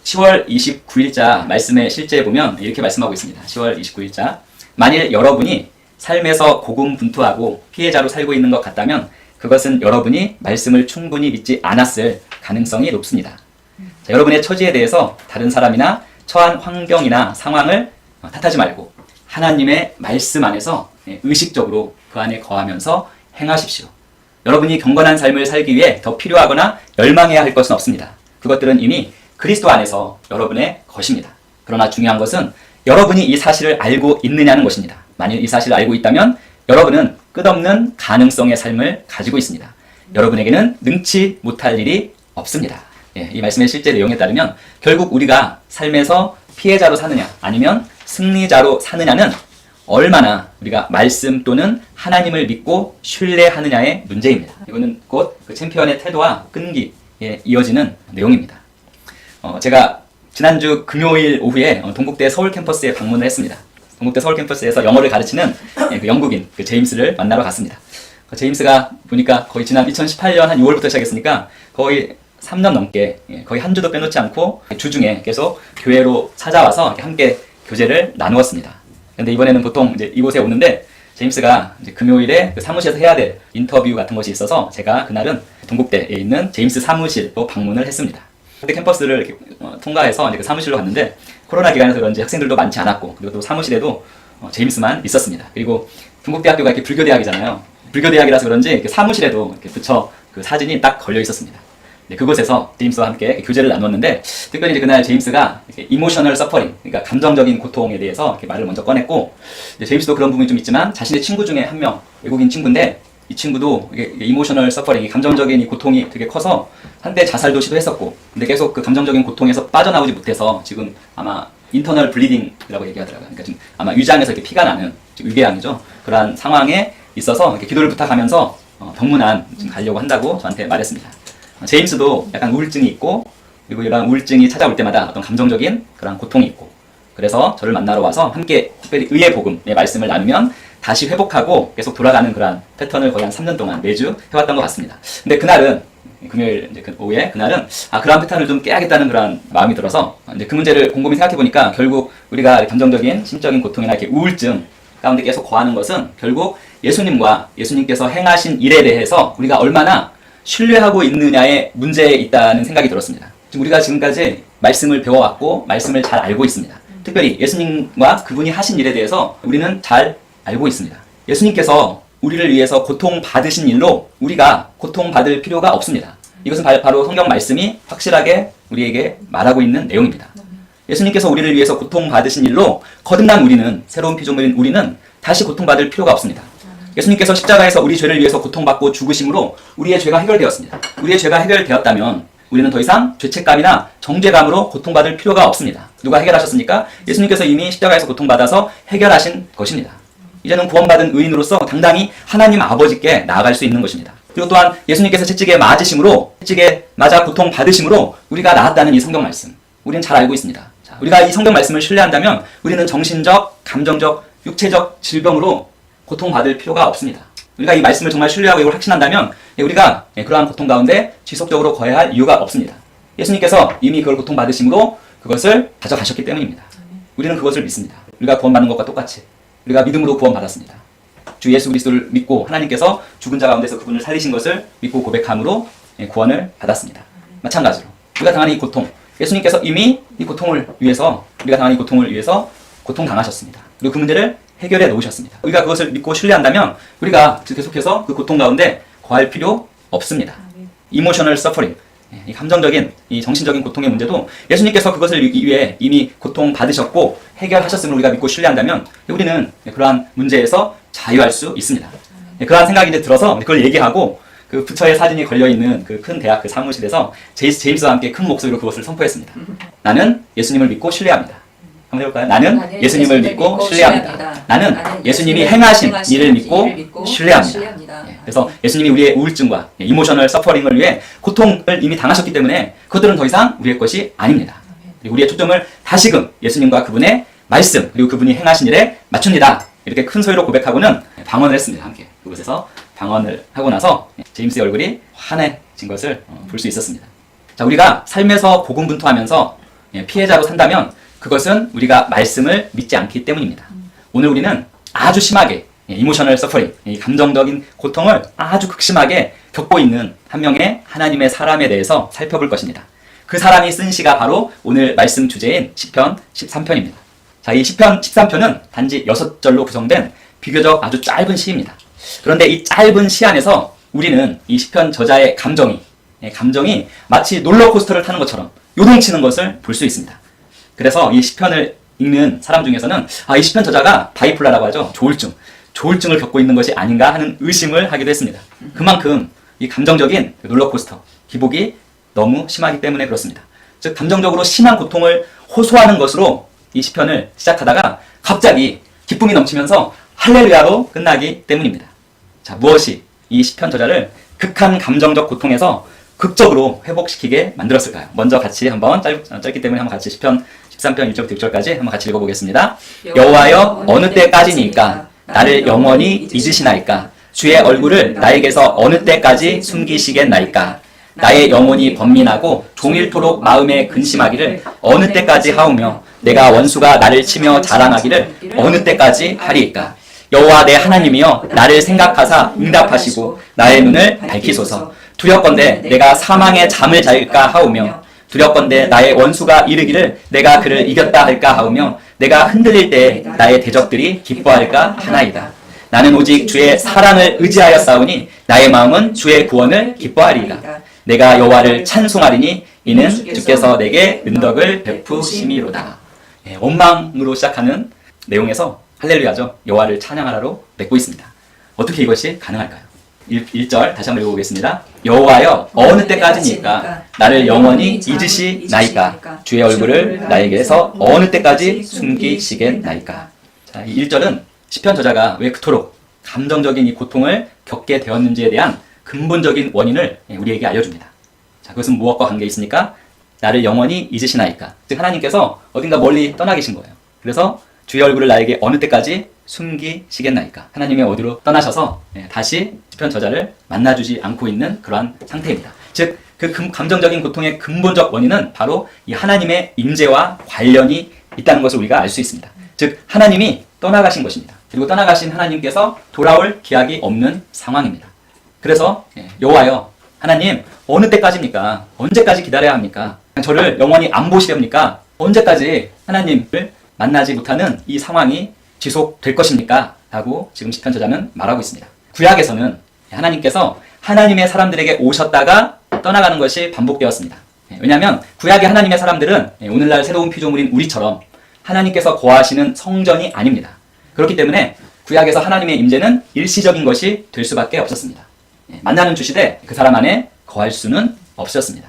10월 29일자 말씀의 실제에 보면 이렇게 말씀하고 있습니다. 10월 29일자. 만일 여러분이 삶에서 고군분투하고 피해자로 살고 있는 것 같다면 그것은 여러분이 말씀을 충분히 믿지 않았을 가능성이 높습니다. 자, 여러분의 처지에 대해서 다른 사람이나 처한 환경이나 상황을 탓하지 말고 하나님의 말씀 안에서 의식적으로 그 안에 거하면서 행하십시오. 여러분이 경건한 삶을 살기 위해 더 필요하거나 열망해야 할 것은 없습니다. 그것들은 이미 그리스도 안에서 여러분의 것입니다. 그러나 중요한 것은 여러분이 이 사실을 알고 있느냐는 것입니다. 만일 이 사실을 알고 있다면 여러분은 끝없는 가능성의 삶을 가지고 있습니다. 여러분에게는 능치 못할 일이 없습니다. 이 말씀의 실제 내용에 따르면 결국 우리가 삶에서 피해자로 사느냐 아니면 승리자로 사느냐는 얼마나 우리가 말씀 또는 하나님을 믿고 신뢰하느냐의 문제입니다. 이거는 곧 그 챔피언의 태도와 끈기에 이어지는 내용입니다. 제가 지난주 금요일 오후에 동국대 서울 캠퍼스에 방문을 했습니다. 동국대 서울 캠퍼스에서 영어를 가르치는 그 영국인 그 제임스를 만나러 갔습니다. 그 제임스가 보니까 거의 지난 2018년 한 6월부터 시작했으니까 거의 3년 넘게 거의 한 주도 빼놓지 않고 주중에 계속 교회로 찾아와서 함께 교제를 나누었습니다. 근데 이번에는 보통 이제 이곳에 오는데 제임스가 이제 금요일에 그 사무실에서 해야 될 인터뷰 같은 것이 있어서 제가 그날은 동국대에 있는 제임스 사무실로 방문을 했습니다. 그때 캠퍼스를 이렇게 통과해서 이제 그 사무실로 갔는데 코로나 기간에서 그런지 학생들도 많지 않았고 그리고 또 사무실에도 제임스만 있었습니다. 그리고 동국대학교가 이렇게 불교대학이잖아요. 불교대학이라서 그런지 이렇게 사무실에도 이렇게 붙여 그 사진이 딱 걸려 있었습니다. 네, 그곳에서 제임스와 함께 교제를 나눴는데 특별히 이제 그날 제임스가 이모셔널 서퍼링, 그러니까 감정적인 고통에 대해서 이렇게 말을 먼저 꺼냈고 이제 제임스도 그런 부분이 좀 있지만 자신의 친구 중에 한 명, 외국인 친구인데 이 친구도 이모셔널 서퍼링, 감정적인 이 고통이 되게 커서 한때 자살도 시도했었고 근데 계속 그 감정적인 고통에서 빠져나오지 못해서 지금 아마 인터널 블리딩이라고 얘기하더라고요. 그러니까 지금 아마 위장에서 이렇게 피가 나는 위궤양이죠. 그러한 상황에 있어서 이렇게 기도를 부탁하면서 병문안 지금 가려고 한다고 저한테 말했습니다. 제임스도 약간 우울증이 있고 그리고 이런 우울증이 찾아올 때마다 어떤 감정적인 그런 고통이 있고 그래서 저를 만나러 와서 함께 특별히 의의 복음의 말씀을 나누면 다시 회복하고 계속 돌아가는 그런 패턴을 거의 한 3년 동안 매주 해왔던 것 같습니다. 근데 그날은 금요일 이제 그 오후에 그날은 그러한 패턴을 좀 깨야겠다는 그런 마음이 들어서 이제 그 문제를 곰곰이 생각해 보니까 결국 우리가 감정적인 심적인 고통이나 이렇게 우울증 가운데 계속 거하는 것은 결국 예수님과 예수님께서 행하신 일에 대해서 우리가 얼마나 신뢰하고 있느냐의 문제에 있다는 생각이 들었습니다. 지금 우리가 지금까지 말씀을 배워왔고 말씀을 잘 알고 있습니다. 특별히 예수님과 그분이 하신 일에 대해서 우리는 잘 알고 있습니다. 예수님께서 우리를 위해서 고통받으신 일로 우리가 고통받을 필요가 없습니다. 이것은 바로 성경 말씀이 확실하게 우리에게 말하고 있는 내용입니다. 예수님께서 우리를 위해서 고통받으신 일로 거듭난 우리는, 새로운 피조물인 우리는 다시 고통받을 필요가 없습니다. 예수님께서 십자가에서 우리 죄를 위해서 고통받고 죽으심으로 우리의 죄가 해결되었습니다. 우리의 죄가 해결되었다면 우리는 더 이상 죄책감이나 정죄감으로 고통받을 필요가 없습니다. 누가 해결하셨습니까? 예수님께서 이미 십자가에서 고통받아서 해결하신 것입니다. 이제는 구원받은 의인으로서 당당히 하나님 아버지께 나아갈 수 있는 것입니다. 그리고 또한 예수님께서 채찍에 맞으심으로, 채찍에 맞아 고통받으심으로 우리가 나았다는 이 성경 말씀 우리는 잘 알고 있습니다. 자, 우리가 이 성경 말씀을 신뢰한다면 우리는 정신적, 감정적, 육체적 질병으로 고통받을 필요가 없습니다. 우리가 이 말씀을 정말 신뢰하고 이걸 확신한다면 우리가 그러한 고통 가운데 지속적으로 거해야 할 이유가 없습니다. 예수님께서 이미 그걸 고통받으심으로 그것을 가져가셨기 때문입니다. 우리는 그것을 믿습니다. 우리가 구원받는 것과 똑같이 우리가 믿음으로 구원받았습니다. 주 예수 그리스도를 믿고 하나님께서 죽은 자 가운데서 그분을 살리신 것을 믿고 고백함으로 구원을 받았습니다. 마찬가지로 우리가 당하는 이 고통, 예수님께서 이미 이 고통을 위해서, 우리가 당하는 이 고통을 위해서 고통당하셨습니다. 그리고 그 문제를 해결해 놓으셨습니다. 우리가 그것을 믿고 신뢰한다면 우리가 계속해서 그 고통 가운데 거할 필요 없습니다. 이모셔널 서퍼링, 이 감정적인, 이 정신적인 고통의 문제도 예수님께서 그것을 위해 이미 고통 받으셨고 해결하셨음을 우리가 믿고 신뢰한다면 우리는 그러한 문제에서 자유할 수 있습니다. 그러한 생각이 이제 들어서 그걸 얘기하고 그 부처의 사진이 걸려있는 그 큰 대학 그 사무실에서 제임스와 함께 큰 목소리로 그것을 선포했습니다. 나는 예수님을 믿고 신뢰합니다. 한번 해볼까요? 나는 예수님을 믿고 신뢰합니다. 나는 예수님이 행하신 일을 믿고 신뢰합니다. 그래서 예수님이 우리의 우울증과 이모셔널 서퍼링을 위해 고통을 이미 당하셨기 때문에 그것들은 더 이상 우리의 것이 아닙니다. 우리의 초점을 다시금 예수님과 그분의 말씀 그리고 그분이 행하신 일에 맞춥니다. 이렇게 큰 소리로 고백하고는 방언을 했습니다. 함께 그곳에서 방언을 하고 나서 제임스의 얼굴이 환해진 것을 볼 수 있었습니다. 자, 우리가 삶에서 고군분투하면서 피해자로 산다면 그것은 우리가 말씀을 믿지 않기 때문입니다. 오늘 우리는 아주 심하게 이모셔널 서퍼링, 감정적인 고통을 아주 극심하게 겪고 있는 한 명의 하나님의 사람에 대해서 살펴볼 것입니다. 그 사람이 쓴 시가 바로 오늘 말씀 주제인 시편 13편입니다. 자, 이 시편 13편은 단지 6절로 구성된 비교적 아주 짧은 시입니다. 그런데 이 짧은 시 안에서 우리는 이 시편 저자의 감정이 마치 롤러코스터를 타는 것처럼 요동치는 것을 볼 수 있습니다. 그래서 이 시편을 읽는 사람 중에서는 이 시편 저자가 바이폴라라고 하죠. 조울증을 겪고 있는 것이 아닌가 하는 의심을 하기도 했습니다. 그만큼 이 감정적인 롤러코스터, 기복이 너무 심하기 때문에 그렇습니다. 즉 감정적으로 심한 고통을 호소하는 것으로 이 시편을 시작하다가 갑자기 기쁨이 넘치면서 할렐루야로 끝나기 때문입니다. 자, 무엇이 이 시편 저자를 극한 감정적 고통에서 극적으로 회복시키게 만들었을까요? 먼저 같이 한번 짧기 때문에 한번 같이 시편 13편 1절부터 6절까지 한번 같이 읽어보겠습니다. 여호와여 어느 때까지니까 나를 영원히 잊으시나이까 주의 얼굴을 나에게서 어느 때까지 숨기시겠나이까 나의 영혼이 번민하고 종일토록 마음에 근심하기를 어느 때까지 하오며 내가 원수가 나를 치며 자랑하기를 어느 때까지 하리이까 여호와 내 하나님이여 나를 생각하사 응답하시고 나의 눈을 밝히소서 두렵건대 내가 사망의 잠을 잘까 하오며 두렵건대 나의 원수가 이르기를 내가 그를 이겼다 할까 하오며 내가 흔들릴 때 나의 대적들이 기뻐할까 하나이다. 나는 오직 주의 사랑을 의지하여 싸우니 나의 마음은 주의 구원을 기뻐하리이다. 내가 여호와를 찬송하리니 이는 주께서 내게 은덕을 베푸심이로다. 원망으로 시작하는 내용에서 할렐루야죠. 여호와를 찬양하라로 맺고 있습니다. 어떻게 이것이 가능할까요? 1절 다시 한번 읽어보겠습니다. 여호와여 어느 때까지니까 나를 영원히 잊으시나이까 주의 얼굴을 나에게서 어느 때까지 숨기시겠나이까. 자, 이 1절은 시편 저자가 왜 그토록 감정적인 이 고통을 겪게 되었는지에 대한 근본적인 원인을 우리에게 알려줍니다. 자, 그것은 무엇과 관계 있습니까? 나를 영원히 잊으시나이까. 즉 하나님께서 어딘가 멀리 떠나 계신 거예요. 그래서 주의 얼굴을 나에게 어느 때까지 숨기시겠나이까. 하나님이 어디로 떠나셔서 다시 시편 저자를 만나주지 않고 있는 그러한 상태입니다. 즉 그 감정적인 고통의 근본적 원인은 바로 이 하나님의 임재와 관련이 있다는 것을 우리가 알 수 있습니다. 즉 하나님이 떠나가신 것입니다. 그리고 떠나가신 하나님께서 돌아올 기약이 없는 상황입니다. 그래서 여호와여 하나님 어느 때까지입니까? 언제까지 기다려야 합니까? 저를 영원히 안 보시렵니까? 언제까지 하나님을 만나지 못하는 이 상황이 지속될 것입니까? 라고 지금 시편 저자는 말하고 있습니다. 구약에서는 하나님께서 하나님의 사람들에게 오셨다가 떠나가는 것이 반복되었습니다. 왜냐하면 구약의 하나님의 사람들은 오늘날 새로운 피조물인 우리처럼 하나님께서 거하시는 성전이 아닙니다. 그렇기 때문에 구약에서 하나님의 임재는 일시적인 것이 될 수밖에 없었습니다. 만나는 주시되 그 사람 안에 거할 수는 없었습니다.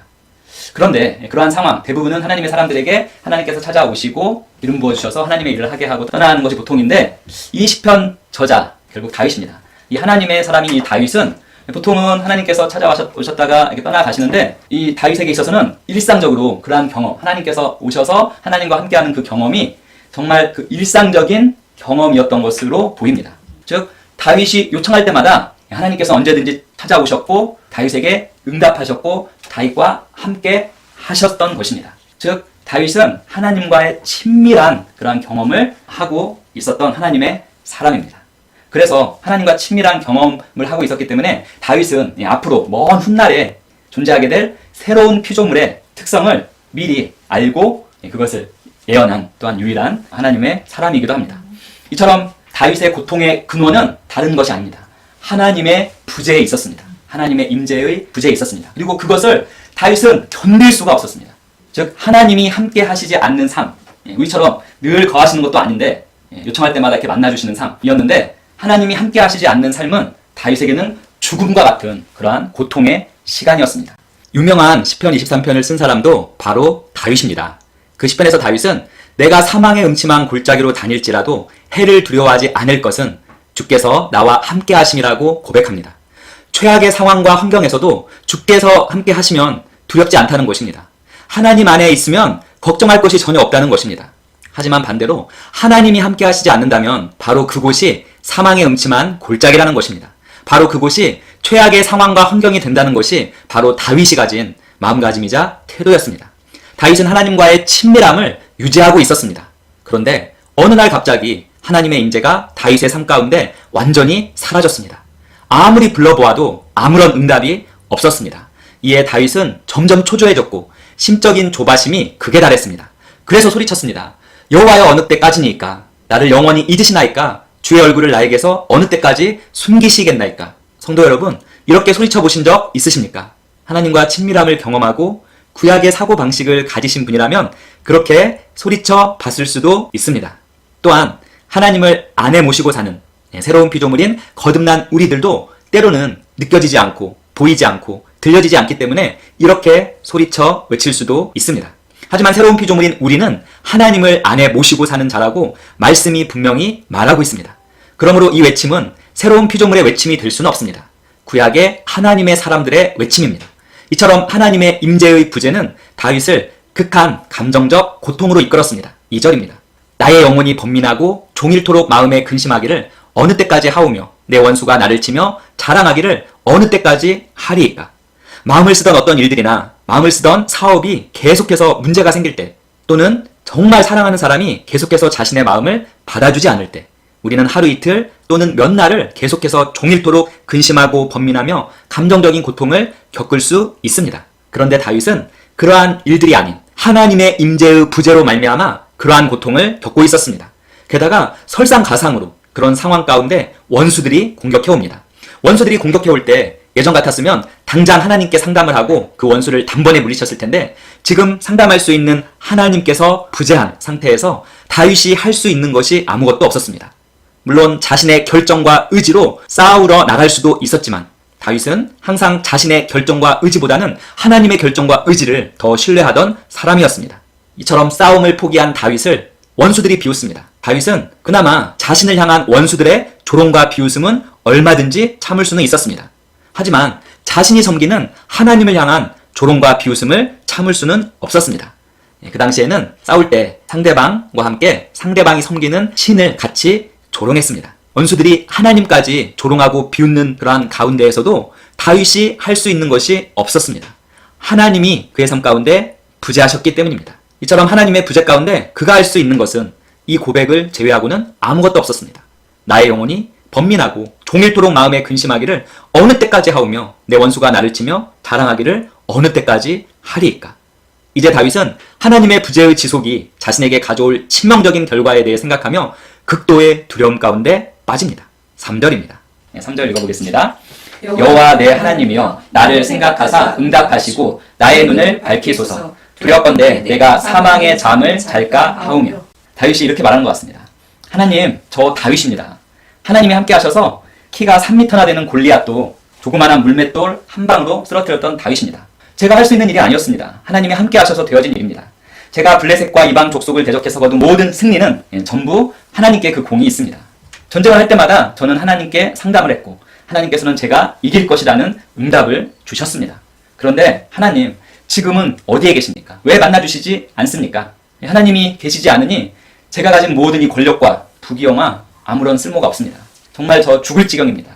그런데 그러한 상황, 대부분은 하나님의 사람들에게 하나님께서 찾아오시고 이름 부어주셔서 하나님의 일을 하게 하고 떠나가는 것이 보통인데 이 시편 저자, 결국 다윗입니다. 이 하나님의 사람인 이 다윗은 보통은 하나님께서 찾아오셨다가 이렇게 떠나가시는데 이 다윗에게 있어서는 일상적으로 그러한 경험, 하나님께서 오셔서 하나님과 함께하는 그 경험이 정말 그 일상적인 경험이었던 것으로 보입니다. 즉 다윗이 요청할 때마다 하나님께서 언제든지 찾아오셨고 다윗에게 응답하셨고 다윗과 함께 하셨던 것입니다. 즉 다윗은 하나님과의 친밀한 그러한 경험을 하고 있었던 하나님의 사람입니다. 그래서 하나님과 친밀한 경험을 하고 있었기 때문에 다윗은 앞으로 먼 훗날에 존재하게 될 새로운 피조물의 특성을 미리 알고 그것을 예언한 또한 유일한 하나님의 사람이기도 합니다. 이처럼 다윗의 고통의 근원은 다른 것이 아닙니다. 하나님의 부재에 있었습니다. 하나님의 임재의 부재에 있었습니다. 그리고 그것을 다윗은 견딜 수가 없었습니다. 즉 하나님이 함께 하시지 않는 삶, 우리처럼 늘 거하시는 것도 아닌데 요청할 때마다 이렇게 만나주시는 삶이었는데 하나님이 함께 하시지 않는 삶은 다윗에게는 죽음과 같은 그러한 고통의 시간이었습니다. 유명한 시편 23편을 쓴 사람도 바로 다윗입니다. 그 시편에서 다윗은 내가 사망의 음침한 골짜기로 다닐지라도 해를 두려워하지 않을 것은 주께서 나와 함께 하심이라고 고백합니다. 최악의 상황과 환경에서도 주께서 함께 하시면 두렵지 않다는 것입니다. 하나님 안에 있으면 걱정할 것이 전혀 없다는 것입니다. 하지만 반대로 하나님이 함께 하시지 않는다면 바로 그곳이 사망의 음침한 골짜기라는 것입니다. 바로 그곳이 최악의 상황과 환경이 된다는 것이 바로 다윗이 가진 마음가짐이자 태도였습니다. 다윗은 하나님과의 친밀함을 유지하고 있었습니다. 그런데 어느 날 갑자기 하나님의 임재가 다윗의 삶 가운데 완전히 사라졌습니다. 아무리 불러보아도 아무런 응답이 없었습니다. 이에 다윗은 점점 초조해졌고 심적인 조바심이 극에 달했습니다. 그래서 소리쳤습니다. 여호와여, 어느 때까지니까? 나를 영원히 잊으시나이까? 주의 얼굴을 나에게서 어느 때까지 숨기시겠나이까? 성도 여러분, 이렇게 소리쳐 보신 적 있으십니까? 하나님과 친밀함을 경험하고 구약의 사고방식을 가지신 분이라면 그렇게 소리쳐 봤을 수도 있습니다. 또한 하나님을 안에 모시고 사는 새로운 피조물인 거듭난 우리들도 때로는 느껴지지 않고 보이지 않고 들려지지 않기 때문에 이렇게 소리쳐 외칠 수도 있습니다. 하지만 새로운 피조물인 우리는 하나님을 안에 모시고 사는 자라고 말씀이 분명히 말하고 있습니다. 그러므로 이 외침은 새로운 피조물의 외침이 될 수는 없습니다. 구약의 하나님의 사람들의 외침입니다. 이처럼 하나님의 임재의 부재는 다윗을 극한 감정적 고통으로 이끌었습니다. 2절입니다. 나의 영혼이 번민하고 종일토록 마음에 근심하기를 어느 때까지 하오며 내 원수가 나를 치며 자랑하기를 어느 때까지 하리이까? 마음을 쓰던 어떤 일들이나 마음을 쓰던 사업이 계속해서 문제가 생길 때, 또는 정말 사랑하는 사람이 계속해서 자신의 마음을 받아주지 않을 때, 우리는 하루 이틀 또는 몇 날을 계속해서 종일토록 근심하고 번민하며 감정적인 고통을 겪을 수 있습니다. 그런데 다윗은 그러한 일들이 아닌 하나님의 임재의 부재로 말미암아 그러한 고통을 겪고 있었습니다. 게다가 설상가상으로 그런 상황 가운데 원수들이 공격해 옵니다. 원수들이 공격해 올 때 예전 같았으면 당장 하나님께 상담을 하고 그 원수를 단번에 물리쳤을 텐데, 지금 상담할 수 있는 하나님께서 부재한 상태에서 다윗이 할 수 있는 것이 아무것도 없었습니다. 물론 자신의 결정과 의지로 싸우러 나갈 수도 있었지만 다윗은 항상 자신의 결정과 의지보다는 하나님의 결정과 의지를 더 신뢰하던 사람이었습니다. 이처럼 싸움을 포기한 다윗을 원수들이 비웃습니다. 다윗은 그나마 자신을 향한 원수들의 조롱과 비웃음은 얼마든지 참을 수는 있었습니다. 하지만 자신이 섬기는 하나님을 향한 조롱과 비웃음을 참을 수는 없었습니다. 그 당시에는 싸울 때 상대방과 함께 상대방이 섬기는 신을 같이 조롱했습니다. 원수들이 하나님까지 조롱하고 비웃는 그러한 가운데에서도 다윗이 할 수 있는 것이 없었습니다. 하나님이 그의 삶 가운데 부재하셨기 때문입니다. 이처럼 하나님의 부재 가운데 그가 할 수 있는 것은 이 고백을 제외하고는 아무것도 없었습니다. 나의 영혼이 번민하고 종일토록 마음에 근심하기를 어느 때까지 하오며 내 원수가 나를 치며 자랑하기를 어느 때까지 하리이까? 이제 다윗은 하나님의 부재의 지속이 자신에게 가져올 치명적인 결과에 대해 생각하며 극도의 두려움 가운데 빠집니다. 3절입니다. 3절 읽어보겠습니다. 여호와 내 하나님이여, 나를 생각하사 응답하시고 나의 눈을 밝히소서. 두렵건대 내가 사망의 잠을 잘까 하오며. 다윗이 이렇게 말하는 것 같습니다. 하나님, 저 다윗입니다. 하나님이 함께 하셔서 키가 3m나 되는 골리앗도 조그마한 물맷돌 한 방으로 쓰러뜨렸던 다윗입니다. 제가 할 수 있는 일이 아니었습니다. 하나님이 함께 하셔서 되어진 일입니다. 제가 블레셋과 이방 족속을 대적해서 거둔 모든 승리는 전부 하나님께 그 공이 있습니다. 전쟁을 할 때마다 저는 하나님께 상담을 했고 하나님께서는 제가 이길 것이라는 응답을 주셨습니다. 그런데 하나님, 지금은 어디에 계십니까? 왜 만나주시지 않습니까? 하나님이 계시지 않으니 제가 가진 모든 이 권력과 부귀영화 아무런 쓸모가 없습니다. 정말 저 죽을 지경입니다.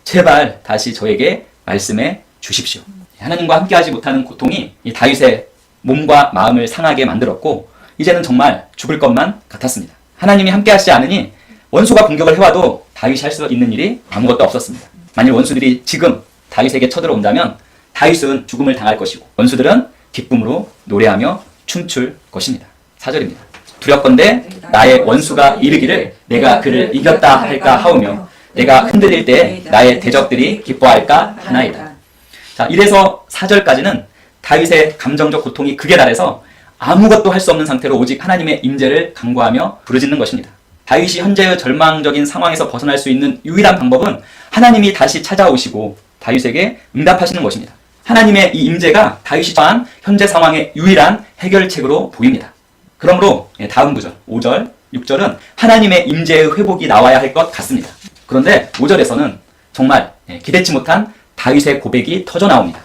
제발 다시 저에게 말씀해 주십시오. 하나님과 함께하지 못하는 고통이 이 다윗의 몸과 마음을 상하게 만들었고 이제는 정말 죽을 것만 같았습니다. 하나님이 함께하시지 않으니 원수가 공격을 해와도 다윗이 할 수 있는 일이 아무것도 없었습니다. 만일 원수들이 지금 다윗에게 쳐들어온다면 다윗은 죽음을 당할 것이고 원수들은 기쁨으로 노래하며 춤출 것입니다. 4절입니다. 두렵건대 나의 원수가 이르기를 내가 그를 이겼다 할까 하오며 내가 흔들릴 때 나의 대적들이 기뻐할까 하나이다. 자, 이래서 4절까지는 다윗의 감정적 고통이 극에 달해서 아무것도 할 수 없는 상태로 오직 하나님의 임재를 간구하며 부르짖는 것입니다. 다윗이 현재의 절망적인 상황에서 벗어날 수 있는 유일한 방법은 하나님이 다시 찾아오시고 다윗에게 응답하시는 것입니다. 하나님의 이 임재가 다윗이 처한 현재 상황의 유일한 해결책으로 보입니다. 그러므로 다음 구절 5절, 6절은 하나님의 임재의 회복이 나와야 할 것 같습니다. 그런데 5절에서는 정말 기대치 못한 다윗의 고백이 터져 나옵니다.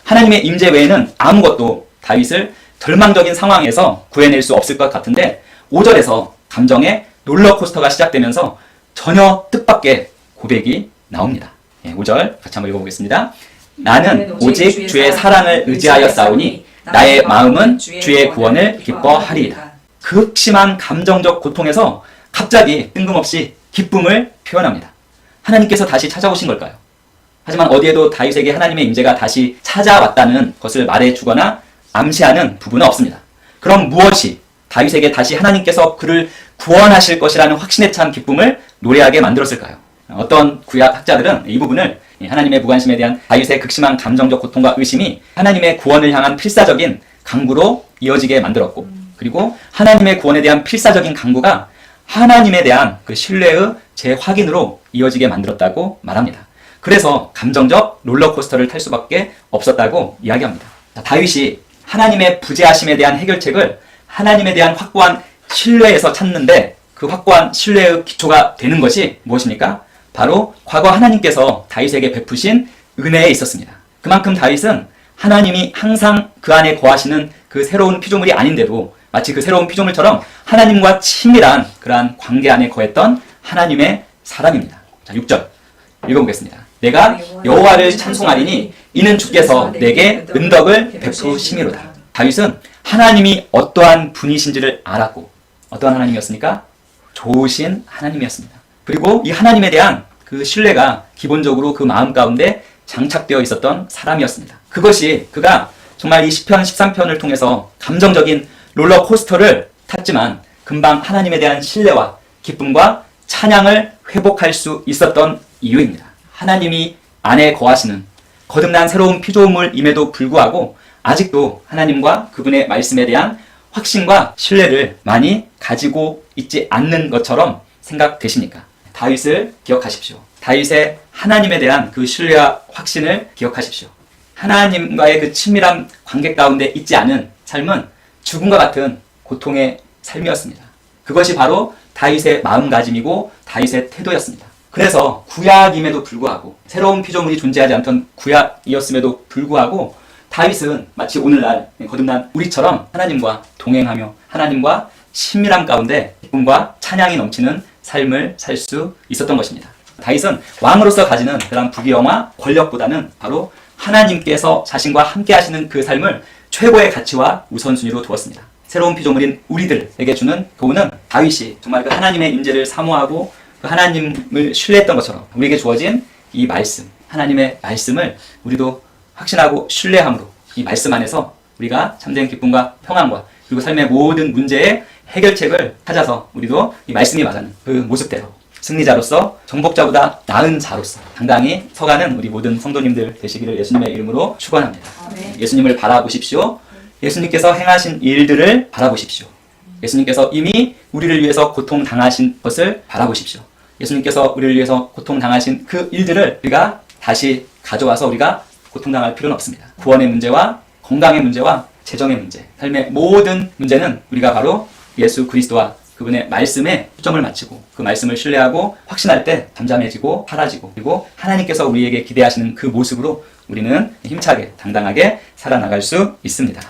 하나님의 임재 외에는 아무것도 다윗을 절망적인 상황에서 구해낼 수 없을 것 같은데 5절에서 감정의 롤러코스터가 시작되면서 전혀 뜻밖의 고백이 나옵니다. 5절 같이 한번 읽어보겠습니다. 나는 오직 주의 사랑을 의지하여 싸우니 나의 마음은 주의 구원을 기뻐하리이다. 극심한 감정적 고통에서 갑자기 뜬금없이 기쁨을 표현합니다. 하나님께서 다시 찾아오신 걸까요? 하지만 어디에도 다윗에게 하나님의 임재가 다시 찾아왔다는 것을 말해주거나 암시하는 부분은 없습니다. 그럼 무엇이 다윗에게 다시 하나님께서 그를 구원하실 것이라는 확신에 찬 기쁨을 노래하게 만들었을까요? 어떤 구약 학자들은 이 부분을 하나님의 무관심에 대한 다윗의 극심한 감정적 고통과 의심이 하나님의 구원을 향한 필사적인 강구로 이어지게 만들었고, 그리고 하나님의 구원에 대한 필사적인 강구가 하나님에 대한 그 신뢰의 재확인으로 이어지게 만들었다고 말합니다. 그래서 감정적 롤러코스터를 탈 수밖에 없었다고 이야기합니다. 다윗이 하나님의 부재하심에 대한 해결책을 하나님에 대한 확고한 신뢰에서 찾는데, 그 확고한 신뢰의 기초가 되는 것이 무엇입니까? 바로 과거 하나님께서 다윗에게 베푸신 은혜에 있었습니다. 그만큼 다윗은 하나님이 항상 그 안에 거하시는 그 새로운 피조물이 아닌데도 마치 그 새로운 피조물처럼 하나님과 친밀한 그러한 관계 안에 거했던 하나님의 사람입니다. 자, 6절 읽어보겠습니다. 내가 여호와를 찬송하리니 이는 주께서 내게 은덕을 베푸심이로다. 다윗은 하나님이 어떠한 분이신지를 알았고, 어떠한 하나님이었습니까? 좋으신 하나님이었습니다. 그리고 이 하나님에 대한 그 신뢰가 기본적으로 그 마음 가운데 장착되어 있었던 사람이었습니다. 그것이 그가 정말 이 시편 13편을 통해서 감정적인 롤러코스터를 탔지만 금방 하나님에 대한 신뢰와 기쁨과 찬양을 회복할 수 있었던 이유입니다. 하나님이 안에 거하시는 거듭난 새로운 피조물임에도 불구하고 아직도 하나님과 그분의 말씀에 대한 확신과 신뢰를 많이 가지고 있지 않는 것처럼 생각되십니까? 다윗을 기억하십시오. 다윗의 하나님에 대한 그 신뢰와 확신을 기억하십시오. 하나님과의 그 친밀한 관계 가운데 있지 않은 삶은 죽음과 같은 고통의 삶이었습니다. 그것이 바로 다윗의 마음가짐이고 다윗의 태도였습니다. 그래서 구약임에도 불구하고, 새로운 피조물이 존재하지 않던 구약이었음에도 불구하고 다윗은 마치 오늘날 거듭난 우리처럼 하나님과 동행하며 하나님과 친밀함 가운데 기쁨과 찬양이 넘치는 삶을 살 수 있었던 것입니다. 다윗은 왕으로서 가지는 그런 부귀영화 권력보다는 바로 하나님께서 자신과 함께 하시는 그 삶을 최고의 가치와 우선순위로 두었습니다. 새로운 피조물인 우리들에게 주는 교훈은 다윗이 정말 그 하나님의 임재를 사모하고 그 하나님을 신뢰했던 것처럼 우리에게 주어진 이 말씀, 하나님의 말씀을 우리도 확신하고 신뢰함으로 이 말씀 안에서 우리가 참된 기쁨과 평안과 그리고 삶의 모든 문제의 해결책을 찾아서 우리도 이 말씀이 말하는 그 모습대로 승리자로서 정복자보다 나은 자로서 당당히 서가는 우리 모든 성도님들 되시기를 예수님의 이름으로 축원합니다. 예수님을 바라보십시오. 예수님께서 행하신 일들을 바라보십시오. 예수님께서 이미 우리를 위해서 고통당하신 것을 바라보십시오. 예수님께서 우리를 위해서 고통당하신 그 일들을 우리가 다시 가져와서 우리가 고통당할 필요는 없습니다. 구원의 문제와 건강의 문제와 재정의 문제, 삶의 모든 문제는 우리가 바로 예수 그리스도와 그분의 말씀에 초점을 맞추고 그 말씀을 신뢰하고 확신할 때 잠잠해지고 사라지고, 그리고 하나님께서 우리에게 기대하시는 그 모습으로 우리는 힘차게 당당하게 살아나갈 수 있습니다.